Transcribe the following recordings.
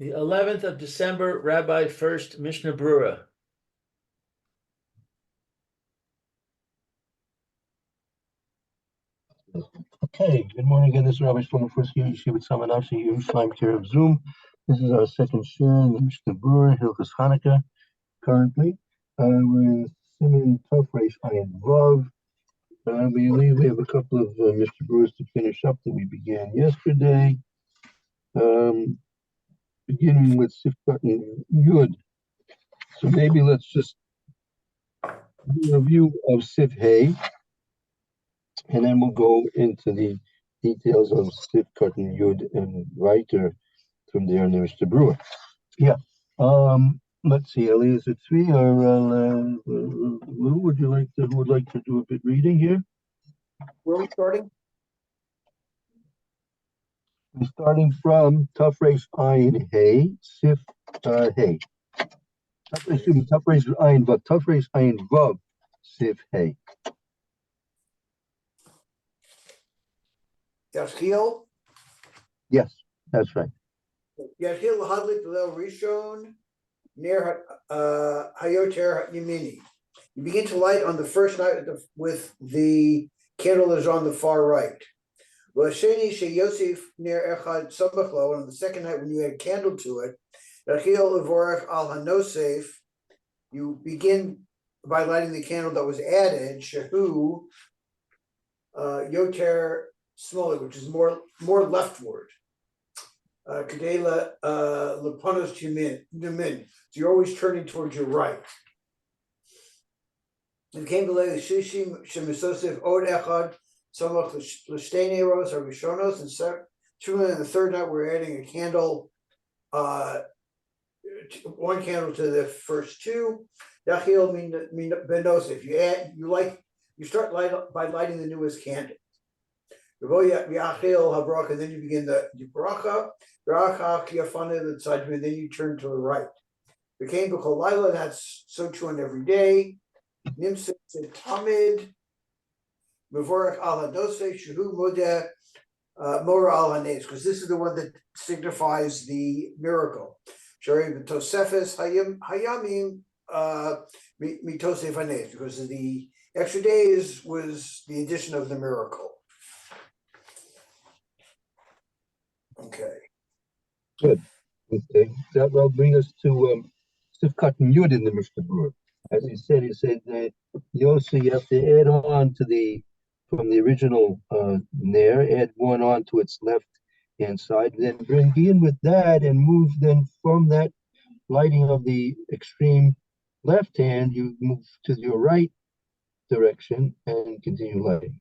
The 11th of December, Rabbi Furst, Mishna Berura. Okay, good morning again. This is Rabbi Shlomo Furst here, Yeshivat Samanavshi, Yerushalayim, care of Zoom. This is our second share in the Mishna Berura, Hilchos Hanuka, currently. We're in Siman Tov Reish Ayin Vav. We have a couple of Mishna Beruras to finish up that we began yesterday. Beginning with Sifkat and Yud. So maybe let's just do a review of Sif Hay, and then we'll go into the details of Sifkat and Yud and Reiter from there in the Mishna Berura. Yeah. Let's see, Eli, is it three or Lou, who would like to do a bit reading here? Where are we starting? We're starting from Tov Reish Ayin Hay, Sif Hay. Tov Reish Ayin Vav, Tov Reish Ayin Vav, Sif Hay. Yashil? Yes, that's right. Yashil Hadlik Lel Rishon near Hayoter Yemini. You begin to light on the first night with the candle that is on the far right. Vasheni She Yosef near Echad Sabachlo, and on the second night when you add candle to it, Yachil Levorach Al Hanosef, you begin by lighting the candle that was added, Shehu Yoter Smolek, which is more leftward. Kadela Leponos Yumin. So you're always turning towards your right. It came to lay the Shishim Shemisosef Od Echad Samach L'Shtei Neros or Rishonos, and truly in the third night we're adding a candle, one candle to the first two. Yachil min benosef. You start by lighting the newest candle. And then you begin the bracha, and then you turn to the right. Became b'chol, that's so true on every day. Nimsa tamid, mevorach al hadoseh shehu modeh mora al hanes, because this is the one that signifies the miracle. Shari b'tosefes hayamim mitosef hanes, because the extra days was the addition of the miracle. Okay. Good. Okay. That will bring us to Sifkat and Yud in the Mishna Berura. As he said Yossi, you have to add on to from the original Nair, add one on to its left hand side, then begin with that and move then from that lighting of the extreme left hand, you move to your right direction and continue lighting.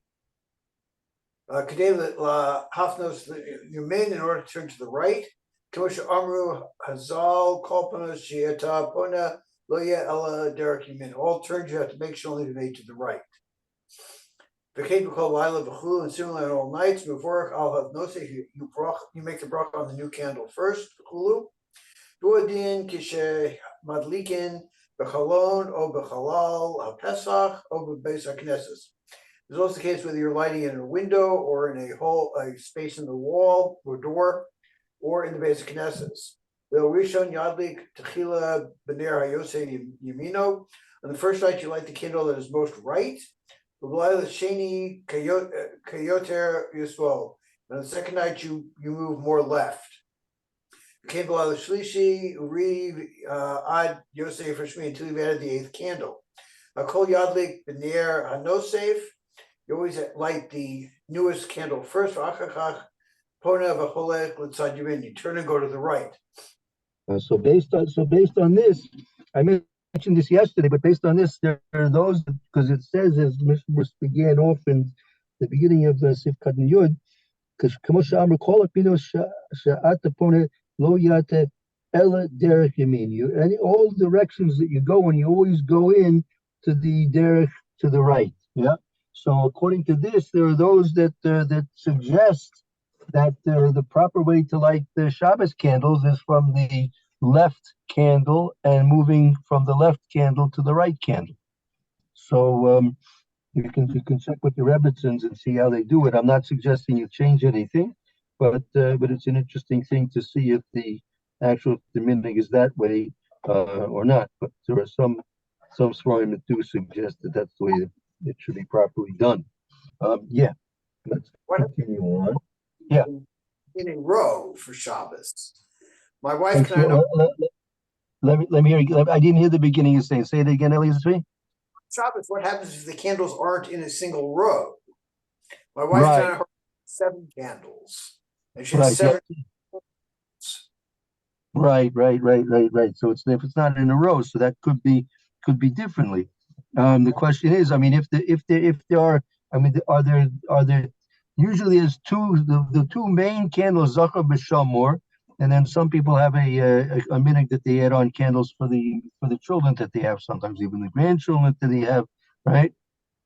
Hafnos Yumin, in order to turn to the right. Kosha Amru Hazal Kolpana Shiata Pona Loya Ella Derek Yumin. All turns you have to make sure only to be made to the right. V'kei Lila B'chulu, and similarly on all nights. Mevorach Al Havnoseh, you make the bracha on the new candle first. B'chulu. Duadin Kishe Madlikin B'chalon O B'chalal HaPesach O B'Beis HaKnesses. There's also the case whether you're lighting in a window or in a space in the wall or door, or in the basic Knesses. Rishon Yadlik Techila B'ner Hayosei Yamino. On the first night, you light the candle that is most right. B'B'layla Sheni Kayoter Yisrael. And on the second night, you move more left. Came B'Layla Shlishi Uri Ad Yosef Rishmi, until you've added the eighth candle. Kol Yadlik B'ner Hanosef. You always light the newest candle first. You turn and go to the right. So based on this, I mentioned this yesterday, but based on this, there are those, because it says as Mishna began off in the beginning of the Sifkat and Yud, because Kamosha Amr call it Pino Sha'ata Pone Lo Yate Ella Derek Yamin. And all directions that you go in, you always go in to the derech to the right. Yeah. So according to this, there are those that suggest that the proper way to light the Shabbos candles is from the left candle and moving from the left candle to the right candle. So you can check with the Rebbitzins and see how they do it. I'm not suggesting you change anything, but it's an interesting thing to see if the actual minhag is that way or not. But there are some svarim that do suggest that that's the way that it should be properly done. Yeah, let's What continue on. Yeah. in a row for Shabbos? My wife I'm and I sorry, know let me hear. I didn't hear the beginning of saying. Say it again, Elizabeth. Shabbos. What happens if the candles aren't in a single row? My wife and Right, I have 7 candles, and she has right, yeah, 7. right. So it's if it's not in a row, so that could be differently. The question is, I mean, if there are, I mean, are there usually there's the two main candles, Zachar b'Shamor, and then some people have a minhag that they add on candles for the children that they have, sometimes even the grandchildren that they have, right?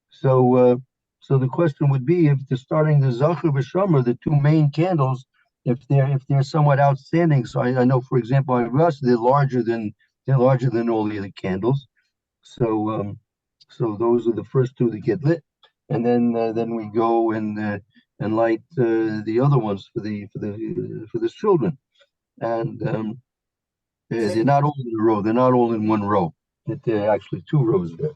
So, so the question would be if they're starting the Zachar v'Shamar, the two main candles, if they're somewhat outstanding. So I know, for example, on Russ, they're larger than all the other candles. So so those are the first two that get lit, and then we go and light the other ones for the children, and they're not all in a row. They're not all in one row. They're actually two rows there.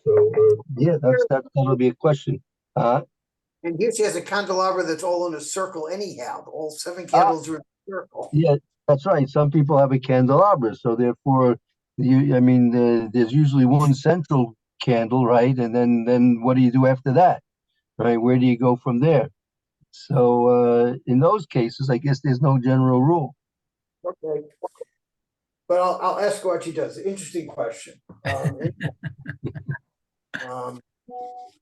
So yeah, that'll be a question. Uh, And here she has a candelabra that's all in a circle anyhow. All 7 ah, candles are in a circle. yeah, that's right. Some people have a candelabra, so therefore, I mean, there's usually one central candle, right? And then what do you do after that, right? Where do you go from there? So in those cases, I guess there's no general rule. Okay. But I'll ask her what she does. Interesting question. Um,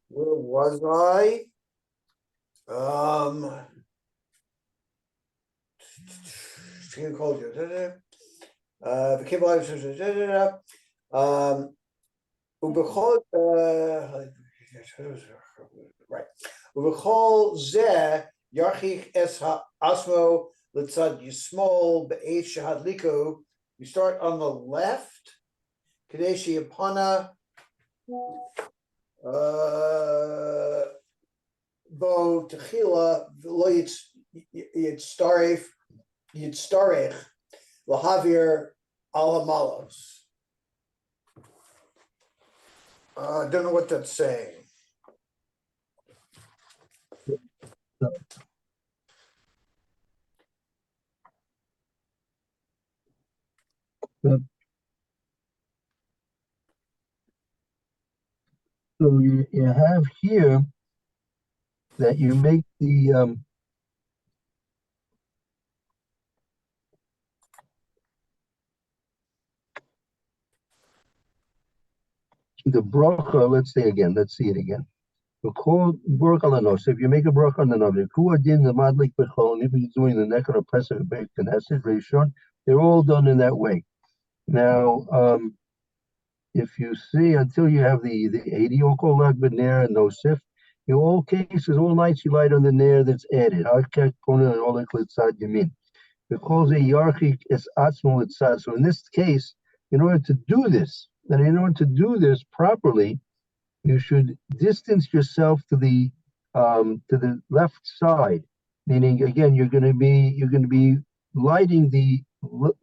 where was I? Called you. The cable right. Ubechol zeh yarchich es asmo letzad yismol be'esh shehadliko. You start on the left. Kadeshi Yapana Bo Techila Lo Yitztarech Lahavir Alamalos. I don't know what that's saying. So you have here that you make the bracha. Let's say again. Let's see it again. So call bracha lanos. If you make a bracha on the novel, kuadin the madlik bechol. If you're doing the neck or a pesach knesset rishon, they're all done in that way. Now, if you see until you have the 80 okol lag b'ner and no sif, in all cases, all nights you light on the nair that's added. Because a yarchik is atzmo itzad. So in this case, in order to do this, properly, you should distance yourself to the left side. Meaning, again, you're going to be lighting the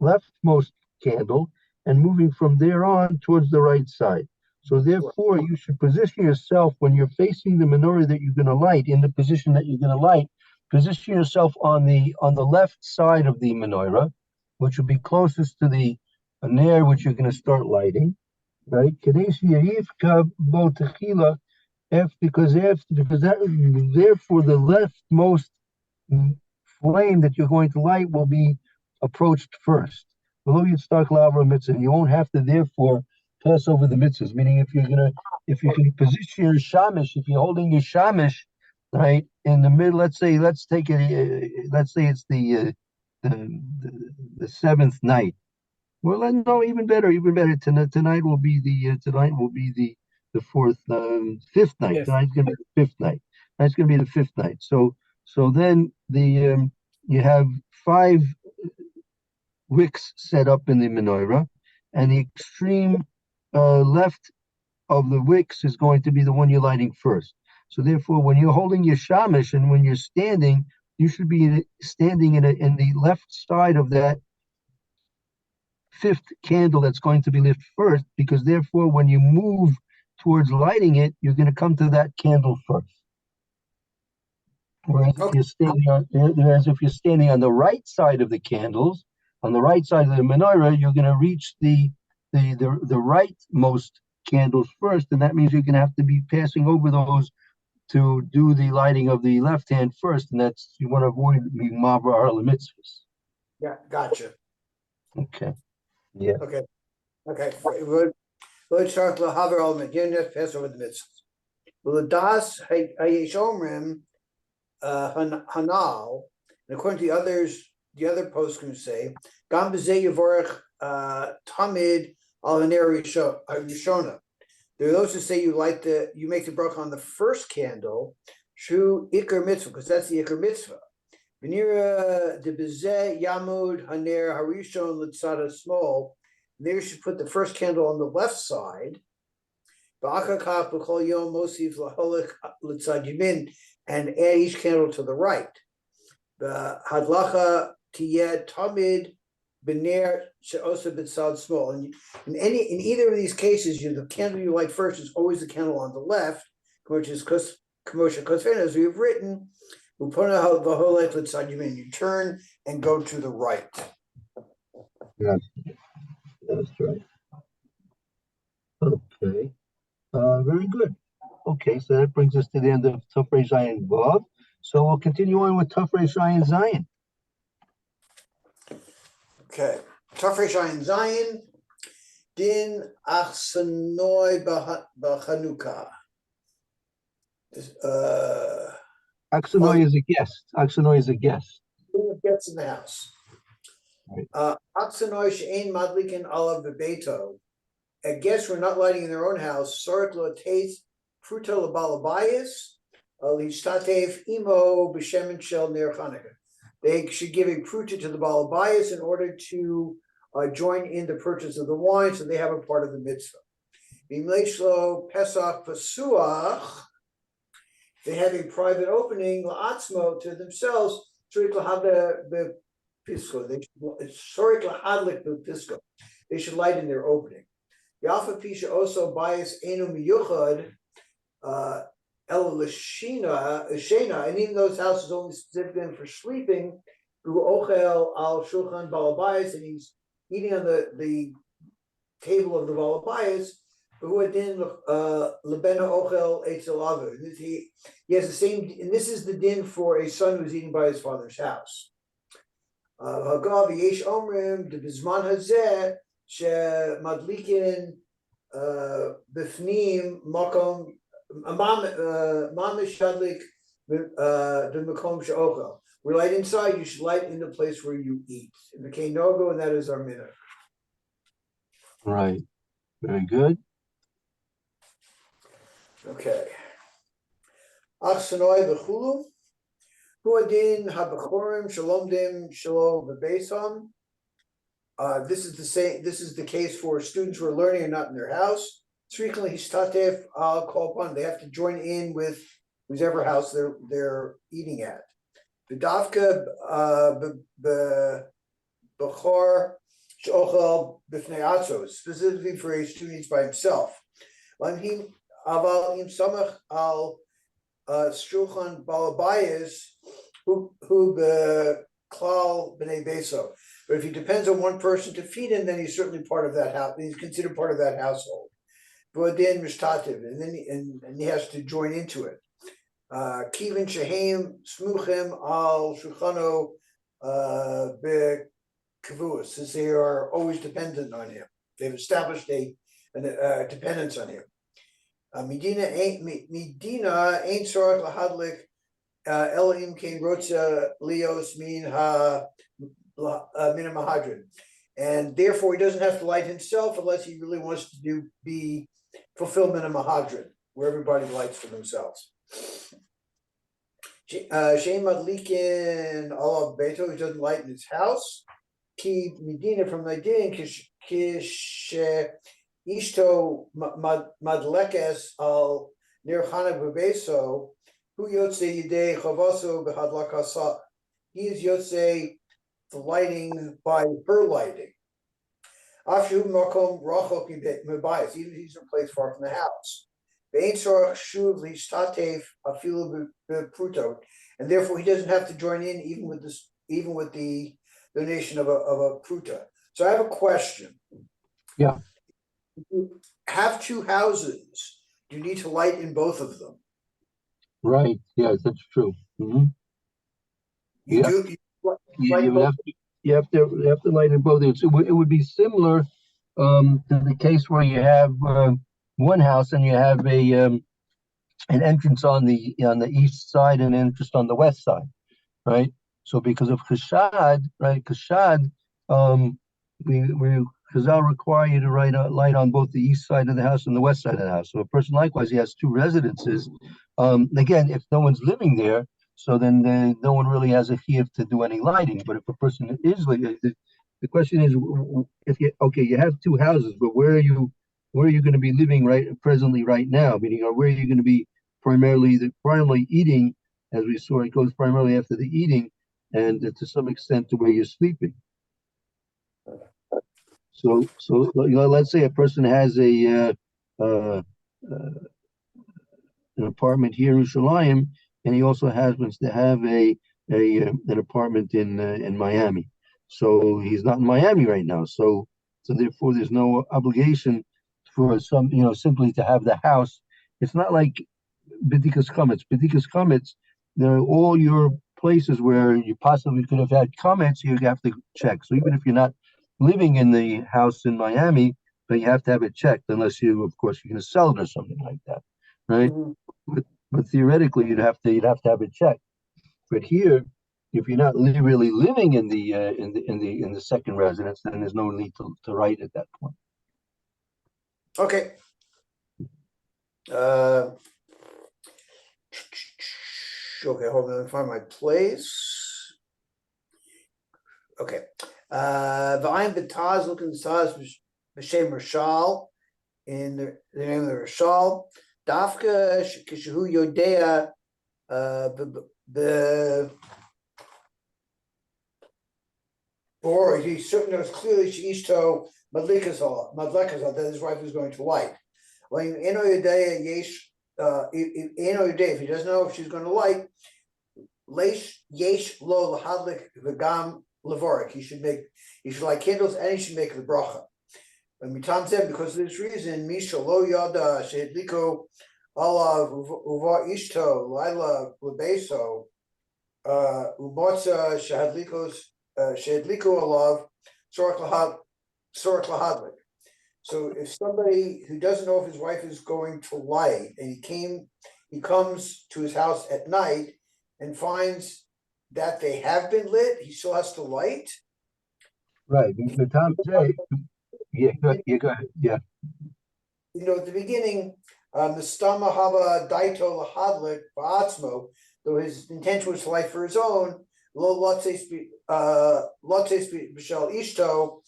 leftmost candle and moving from there on towards the right side. So therefore, you should position yourself when you're facing the menorah that you're going to light in the position that you're going to light. Position yourself on the left side of the menorah, which will be closest to the nair which you're going to start lighting, right? Because therefore the leftmost flame that you're going to light will be approached first. Below you start lava mitzvah. You won't have to therefore pass over the mitzvahs. Meaning, if you can position your shamish, if you're holding your shamish, right in the middle. Let's say it's the seventh night. Well, then, no, even better, even better. Tonight will be the fifth night. Yes. Tonight's gonna be the fifth night. That's gonna be the fifth night. So then you have 5 wicks set up in the menorah, and the extreme left of the wicks is going to be the one you're lighting first. So therefore, when you're holding your shamish and when you're standing, you should be standing in the left side of that fifth candle that's going to be lit first, because therefore when you move towards lighting it, you're going to come to that candle first. Whereas if you're standing on the right side of the candles, on the right side of the menorah, you're going to reach the rightmost candles first, and that means you're going to have to be passing over those to do the lighting of the left hand first, and that's, you want to avoid being mavar al mitzvahs. Yeah, gotcha. Okay. Yeah. Okay. Let's start with Haver al Medina, pass over the mitzvahs. L'das hayesh omrim hanal, and according to the other poskim say, Gam b'zeh yavorach tamid al haner rishona. There are those who say you make the bracha on the first candle, shu ikar mitzvah, because that's the ikar mitzvah. V'nira de b'zeh yamud haner harishon l'tzada small. There you should put the first candle on the left side. And add each candle to the right. The hadlacha tiyed tamid bener she'osa b'tzad small. And in either of these cases, the candle you light first is always the candle on the left, which is kosher kosfen, as we have written. You turn and go to the right. That's right. Okay. Very good. Okay, so that brings us to the end of Tafrei Zayin Vav. So we'll continue on with Tafrei Zayin Zayin. Okay. Tafrei Zayin Zayin. Din achsanoi b'Hanuka. Aksanoi is a guest. Aksanoi is a guest. Who gets in the house? Aksanoi she'ein madlikin alav bebeito. A guest who are not lighting in their own house, Sorik lo taste fruta labalabayis, lishtatev imo b'shemen shel ner Hanuka. They should give a pruta to the balabayis in order to join in the purchase of the wine, so they have a part of the mitzvah. B'mleishlo pesach pasuach. They have a private opening la'atzmo to themselves. Sorik lahad bepisco. Sorik lahadlik bepisco. They should light in their opening. Yafa Pisha also bias enu miyuchad el l'shena, and even those houses only specifically for sleeping. Who ochel al shulchan balabayis, and he's eating on the table of the balabayis. Who adin lebena ochel etzel avu. He has the same, and this is the din for a son who's eating by his father's house. Hagav yesh omrim de bizman hazeh. Madlikin bifnim makom mamish shadlik the makom she'ochel. We light inside. You should light in the place where you eat. In the Keinogo, and that is our minhag. Right. Very good. Okay. Achsanoi b'chulu. Huadin habachorim shalomdim shalom b'beisam. This is the same. This is the case for students who are learning and not in their house. Frequently, histatef al kol pan. They have to join in with whoever house they're eating at. B'davka b'chor she'ochel b'fnei atzos, specifically for a student eats by himself. Lamhim aval im samach al shulchan balabayis who b'klal b'nei beso. But if he depends on one person to feed him, then he's certainly part of that house. He's considered part of that household. V'odin mishtativ, and then he has to join into it. Kivin shehem smuchim al shulchano be'kavuas, since they are always dependent on him. They've established a dependence on him. Medina ain't sorach lahadlik Elohim kein rotza lios min ha. Mahadran, and therefore he doesn't have to light himself unless he really wants to be fulfillment of Mahadran, where everybody lights for themselves. Shein madlikin alav beito, he doesn't light in his house. Ki medina from Medina kish ishto madlekes al ner Hanuka bebeso hu yotze yidei chavaso behadlakasa. He is yotze the lighting by her lighting. Afshu makom rachok mibayis, even if he's in a place far from the house. Ve'ein tzorach shuv lishtatev afilu bepruto, and therefore he doesn't have to join in even with the donation of a pruta. So I have a question. Yeah. If you have two houses, do you need to light in both of them? Right. Yes, that's true. You Yeah. do. You light would both. have to. You have to light in both. It would be similar to the case where you have one house and you have an entrance on the east side and an entrance on the west side, right? So because of Chashad, right? Chashad, we Chazal require you to light on both the east side of the house and the west side of the house. So a person likewise, he has two residences. Again, if no one's living there, so then no one really has a chiyuv to do any lighting. But if a person is living, the question is, if you have two houses, but where are you going to be living presently right now? Meaning, where are you going to be primarily eating, as we saw, it goes primarily after the eating, and to some extent to where you're sleeping. So let's say a person has an apartment here in Shalayim, and he also happens to have an apartment in Miami. So he's not in Miami right now. So therefore, there's no obligation for simply to have the house. It's not like B'dikas Chametz. B'dikas Chametz, they're all your places where you possibly could have had comments, you have to check. So even if you're not living in the house in Miami, but you have to have it checked, unless of course, you're going to sell it or something like that, right? But theoretically, you'd have to have it checked. But here, if you're not really living in the second residence, then there's no need to write at that point. Okay. Okay, hold on, let me find my place. Okay. V'ayin b'taz, look in the taz b'shem Rashal, in the name of the Rashal. Dafka kishu yodea or he certainly knows clearly sheishto madlikazal that his wife is going to light. Well, if he doesn't know if she's going to light, yesh lo lahadlik v'gam levorik. He should light candles and he should make the bracha. And mitamzem, because of this reason, misha lo yada shehedliko alav uva ishto laila lebeso umotza shehedliko alav sorach lahadlik. So if somebody who doesn't know if his wife is going to light, and he comes to his house at night and finds that they have been lit, he still has to light. Right. The Tom say, yeah, go ahead. Yeah. At the beginning, the stama haba daito lahadlik ba'atzmo, though his intention was to light for his own, lo lotzeis b'shel ishto,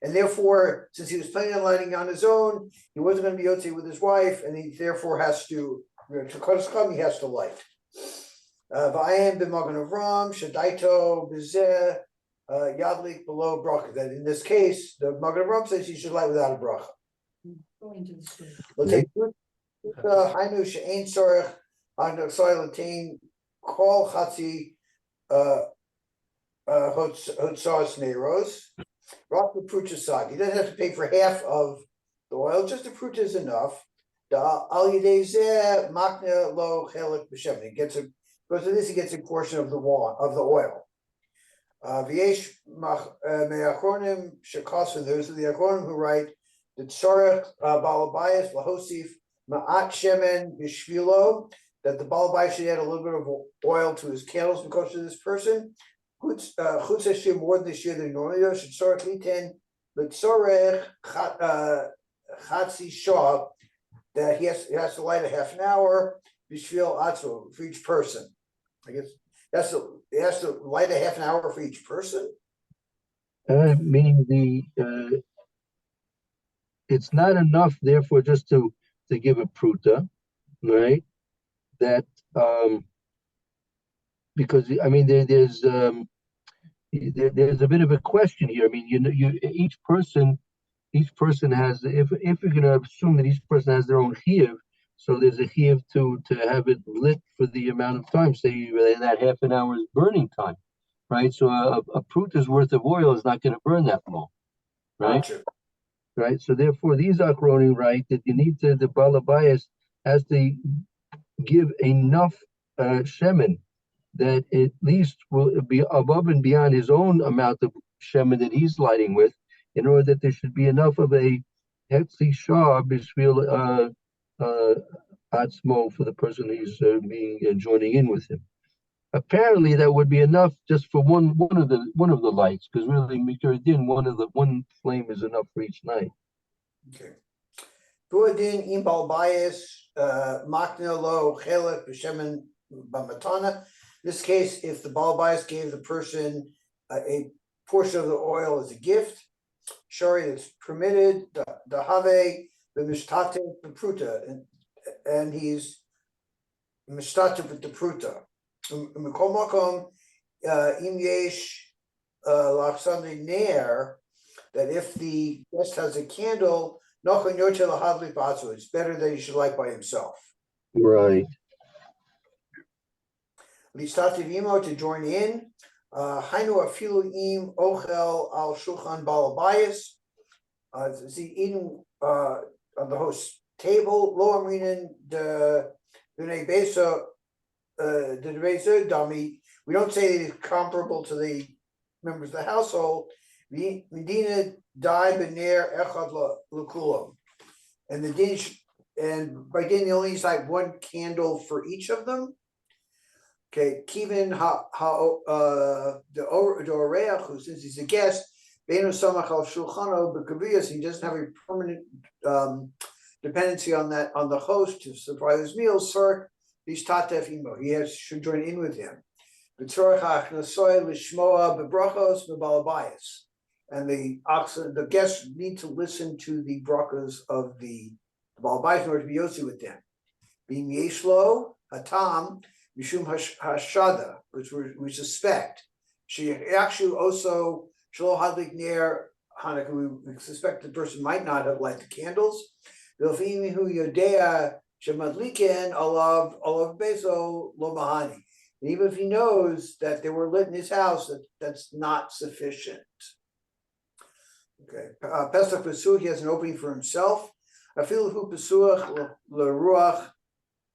and therefore, since he was planning on lighting on his own, he wasn't going to be yotze with his wife, and he therefore has to he has to light. V'ayim b'magen Avram shadaito b'zeh yadlik below bracha. That in this case, the Magen Avram says he should light without a bracha. Going to the school. Let's say hainu she'ein tzorech ha'noksai latain kol chatzi hotzas neiros. Rock the pruchasag. He doesn't have to pay for half of the oil, just the pruta is enough. The al yedei makna lo chelik b'shem. He gets because of this, he gets a portion of the oil. V'yesh me'achronim shekasu. Those are the achronim who write the tzorech balabayas lahosif ma'at shemen b'shvilo, that the balabayas should add a little bit of oil to his candles because of this person. Chutz hashir, more than this year than normally does. Should tzorech liten l'tzorech chatzi shah, that he has to light a half an hour b'shvil atzmo for each person. I guess he has to light a half an hour for each person. Meaning it's not enough, therefore, just to give a pruta, right? That because I mean there's a bit of a question here. I mean, each person has, if you're going to assume that each person has their own chiyuv, so there's a chiyuv to have it lit for the amount of time, say that half an hour is burning time, right? So a pruta's worth of oil is not going to burn that long, right? Gotcha. Right. So therefore, these achronim, right, that you need to, the balabayas has to give enough shemen that at least will be above and beyond his own amount of shemen that he's lighting with, in order that there should be enough of a hetzli shah b'shvil atzmo for the person who's joining in with him. Apparently, that would be enough just for one of the lights, because really, Mikradin, one flame is enough for each night. Okay. Duadin im balbayis makna lo chelet b'shemen b'matana. In this case, if the balbayis gave the person a portion of the oil as a gift, shari that's permitted, the have the mishtate b'pruta, and he's mishtate with the pruta. Mikol makom im yesh lachsandri ner, that if the guest has a candle, it's better that he should light by himself. Right. Listativimo to join in. Hainu afilu im ochel al shulchan balabayas. See, eating on the host's table. Lo amrinin de dunei besa de besa dami. We don't say it is comparable to the members of the household. Medina dai bener echad l'kulam, and the din, and by din they only use like one candle for each of them. Okay, Kevin the oreach, who since he's a guest, beinu samach al shulchano b'kaviyas, he doesn't have a permanent dependency on the host to supply his meals. Sir, bishtatef imo, should join in with him. B'tzorach achnasoy l'shmoa b'brachos b'balabayas. And the guests need to listen to the brachas of the balbayis in order to be yossi with them. Being yeshlo hatam mishum hashada, which we suspect. She actually also shlo hadlik ner Hanuka. We suspect the person might not have lighted the candles. V'ilfimihu yodea shemadliken alav beso lo mahani. And even if he knows that they were lit in his house, that's not sufficient. Okay, Pesach Pesuach, he has an opening for himself. Afilu Pesuach l'ruach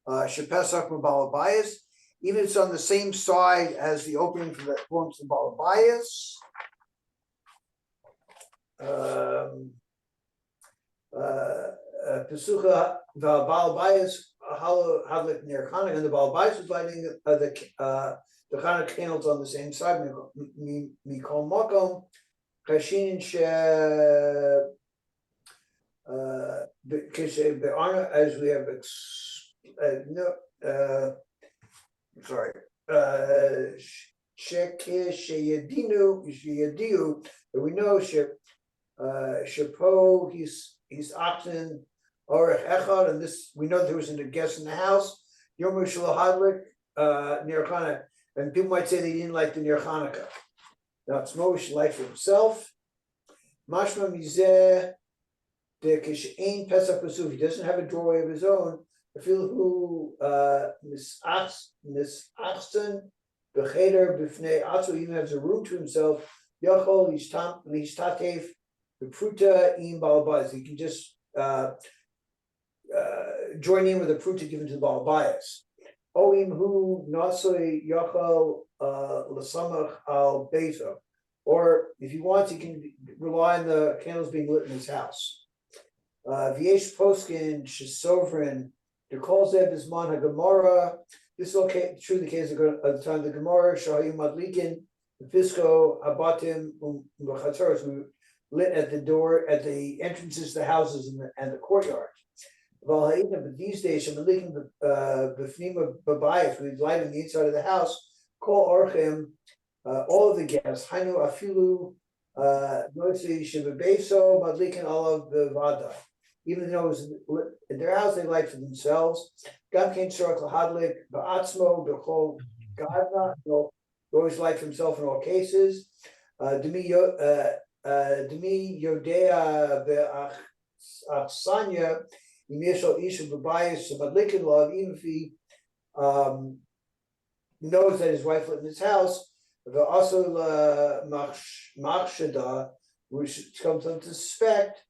shepesach b'balabayas. Even if it's on the same side as the opening for the forms of balabayas. Pesucha v'balabayas hadlik near Hanuka, and the balabayas is lighting the Hanuka candles on the same side. Mikol makom. Kashin as we have but we know Shapo, he's oxen orech echad, and this we know there wasn't a guest in the house. Yom Hadlik near Hanuka, and people might say they didn't like the near Hanuka. Now it's Moshe light for himself. Mashma mizeh de kishein pesach pesuv. He doesn't have a doorway of his own. I feel who misachsen becheder b'fnei atzu, even has a room to himself. Yachol lishtatef b'pruta im balabayas. He can just join in with the pruta given to the balabayas. Oim hu nasoi yachol l'samach al beito, or if he wants, he can rely on the candles being lit in his house. V'yesh poskin shesovrin dekol zeh bisman haGemara. This is okay, true the case at the time of the Gemara. Shahim madlikin pisco abatim v'chatzaros, we lit at the door, at the entrances to the houses and the courtyard. But these days, madlikin b'fnima b'bayis, we light on the inside of the house. Call Orchim, all of the guests. Hainu afilu noitzi shebebeso madlikin olav bevada. Even though it was in their house, they light for themselves. Gam kein tzorach lahadlik ba'atzmo b'chol Gadna, he'll always light for himself in all cases. Demi Yodea Be'achsanya, Yimishal Isha Babayas, Madlikin Love, even if he knows that his wife lived in his house, but also Machshada, which comes to suspect,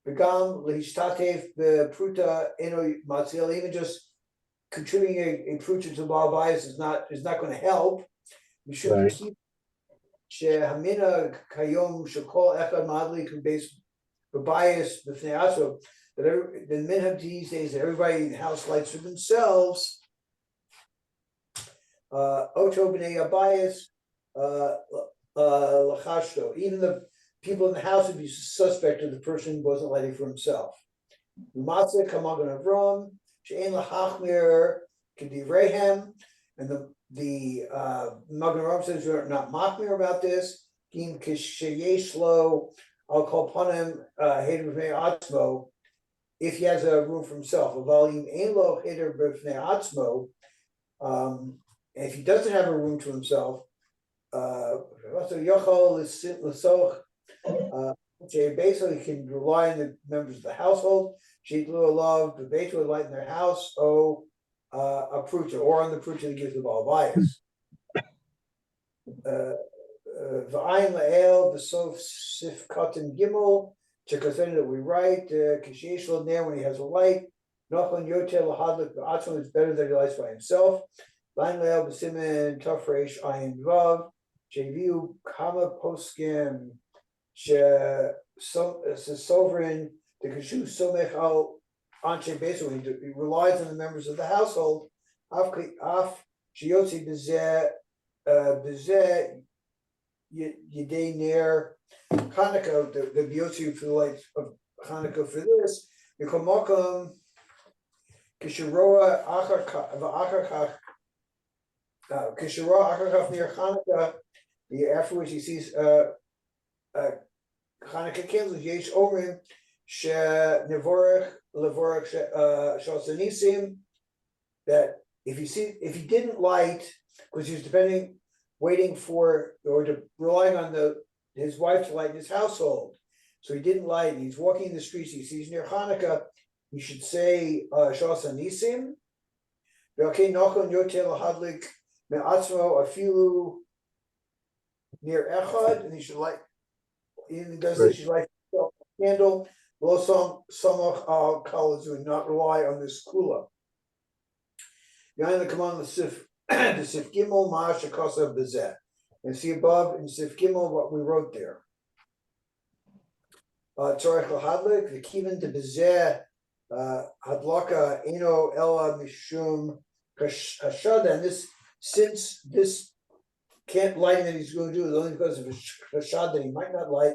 Begam Lishtatev Pruta Eno Matzil, even just contributing a pruta to Baal bias is not going to help. We should keep Shehamina Kayom Shakol Echad Madli can base bias b'fnei atzmo, that the minhag these days that everybody in the house lights for themselves. Oto b'nei abayis lachashto. Even the people in the house would be suspect of the person who wasn't lighting for himself. Umatzeh kamagon avram she'en lachachmir k'divreihem, and the Magen Avraham says we're not machmir about this. Kim kisheyesh lo al kol panim heder b'fnei atzmo, if he has a room for himself. Aval im ein lo heder b'fnei atzmo, if he doesn't have a room to himself, basically he can rely on the members of the household. Sheitlu alav b'beitu would light in their house, a pruta, or on the pruta that gives the Baal bias. V'ayin la'el b'sof sif katan gimel, chekazeni that we write kishesh lo ner, when he has a light. Nochon yotel lahadlik b'atzon, it's better that he lights by himself. V'ayin la'el b'simen tafresh ayin vav sheviu kama poskim sovereign the kashu somech al anshe beso. He relies on the members of the household. Af shiotzi bezeh yedei ner Hanuka, the beauty for the light of Hanuka for this. Yikomokum kishiroa achar kach near Hanuka. Afterwards, he sees Hanuka candles. Yesh omrim she nevorach levorach shosanisim. That if he didn't light, because he was waiting for or relying on his wife to light in his household, so he didn't light. And he's walking in the streets. He sees near Hanuka. He should say shosanisim. Ve'alkein nochon yotel hadlik me'atzmo afilu near echad, and he should light. Even does this, he should light a candle. Lo samach al kalazu, and not rely on this kula. Behind the command the sif gimel ma'ashakasa bezeh, and see above in sif gimel what we wrote there. Tzarech lahadlik v'kiven to bezeh hadlaka eno ella mishum hashada, and this, since this lighting that he's going to do is only because of a hashad that he might not light.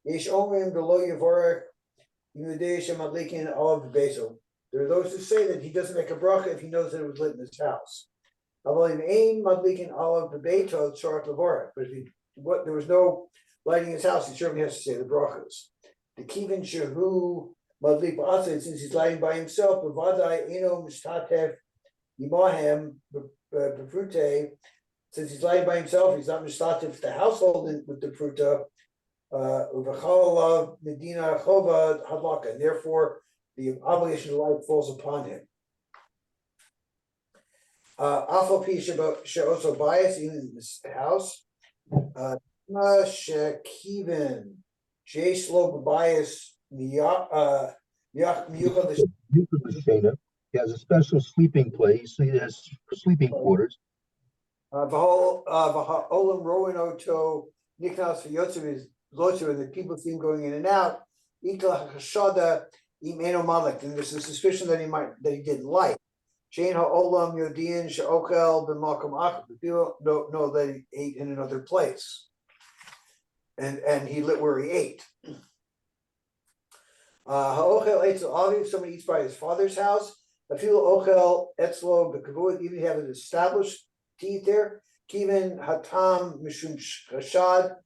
Yesh omrim below yavorach yudei shemadlikin olav beso. There are those who say that he doesn't make a bracha if he knows that it was lit in his house. But if there was no lighting in his house, he certainly has to say the brachas. The kivin shehu madlik ba'atzah, since he's lighting by himself, b'vadai eno mishtatev yimahem b'frute, since he's lighting by himself, he's not mishtatev the household with the pruta, uv'chalav medina chova hadlaka, and therefore the obligation of light falls upon him. Afal pi she'oso bias, even in this house. She'kivin she'esh lo b'bias miyach miyuchad. He has a special sleeping place, so he has sleeping quarters. V'ha'olam roin oto niknas v'yotzev is lotu, and the people see him going in and out. Ikla hashada im eno malek, and there's a suspicion that he didn't like. Shein ha'olam yodin she'okel b'makom achar. The people don't know that he ate in another place, and he lit where he ate. Ha'ochel eitz aviv, somebody eats by his father's house. Afilu ochel etzlo b'kavod, even if you have an established to eat there. Kivin hatam mishum hashad,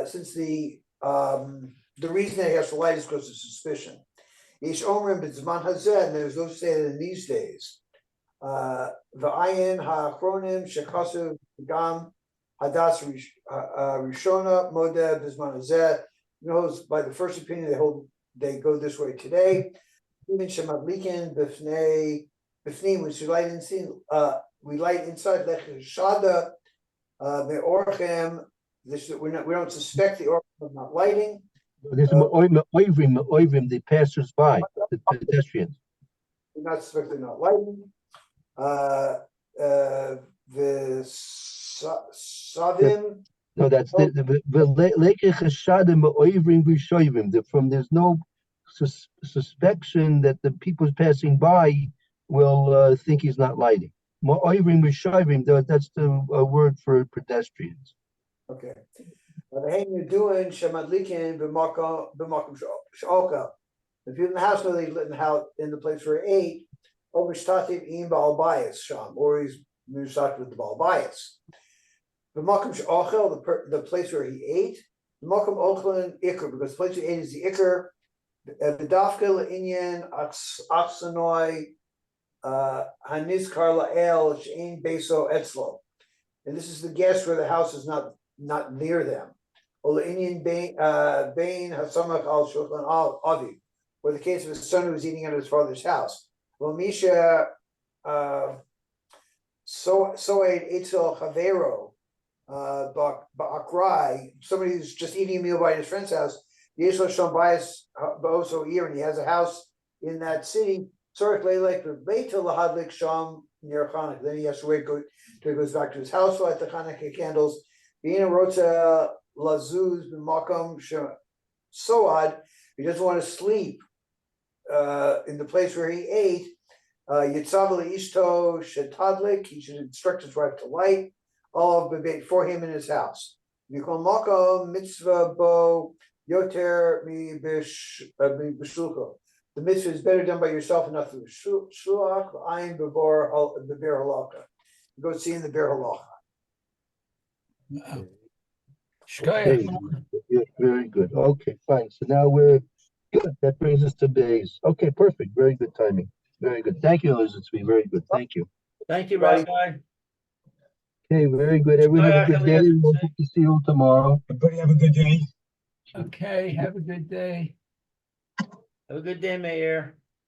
since the reason that he has to light is because of suspicion. Yesh omrim b'zman hazeh, and there's those who say that in these days. V'ayin ha'achronim shekasu gam hadas rishona modeh b'zman hazeh. Knows by the first opinion they go this way today. Even shemadlikin b'fnei which we light inside lechishada me'orchem. We don't suspect the orchem of not lighting. There's oivrim, the passers-by, the pedestrians. We not suspect they're not lighting. The savim. No, that's from there's no suspicion that the people passing by will think he's not lighting. That's the word for pedestrians. Okay. The hang you're doing shemadlikin b'makom shalka. If you're in the house, no, they lit in the place where he ate. Or mishtativ im baal bayis sham, or he's mishtat with the baal bayis. The makom she'ochel, the place where he ate. The makom ochelin ikr, because the place he ate is the ikr. The dafka le'inyan aksanoi haniskar la'el she'ein beso etzlo. And this is the guest where the house is not near them. Or le'inyan bein hasamach al shulchan avi, or the case of his son who was eating at his father's house. Well, Misha soed etzel chavero ba'akrai, somebody who's just eating a meal by his friend's house. Yeshlo shom bayis ba'oso ir, and he has a house in that city. Sorek leilek b'beita lahadlik sham near Hanuka. Then he has to wait till he goes back to his house, light the Hanuka candles. Being a rota lazuz b'makom soad, he doesn't want to sleep in the place where he ate. Yitzavali ishto shetadlik, he should instruct his wife to light all of the for him in his house. Yikol makom mitzvah bo yoter mi b'shulcho. The mitzvah is better done by yourself and not through shulach. Ayin b'ber halacha. You go see in the ber halacha. Okay. Yeah, very good. Okay, fine. So now we're good. That brings us to base. Okay, perfect. Very good timing. Very good. Thank you, Elizabeth. Very good. Thank you. Thank you, Rabbi. Okay, very good. Everyone have a good day. We'll hope to see you all tomorrow. Everybody have a good day. Okay, have a good day. Have a good day, Mayor.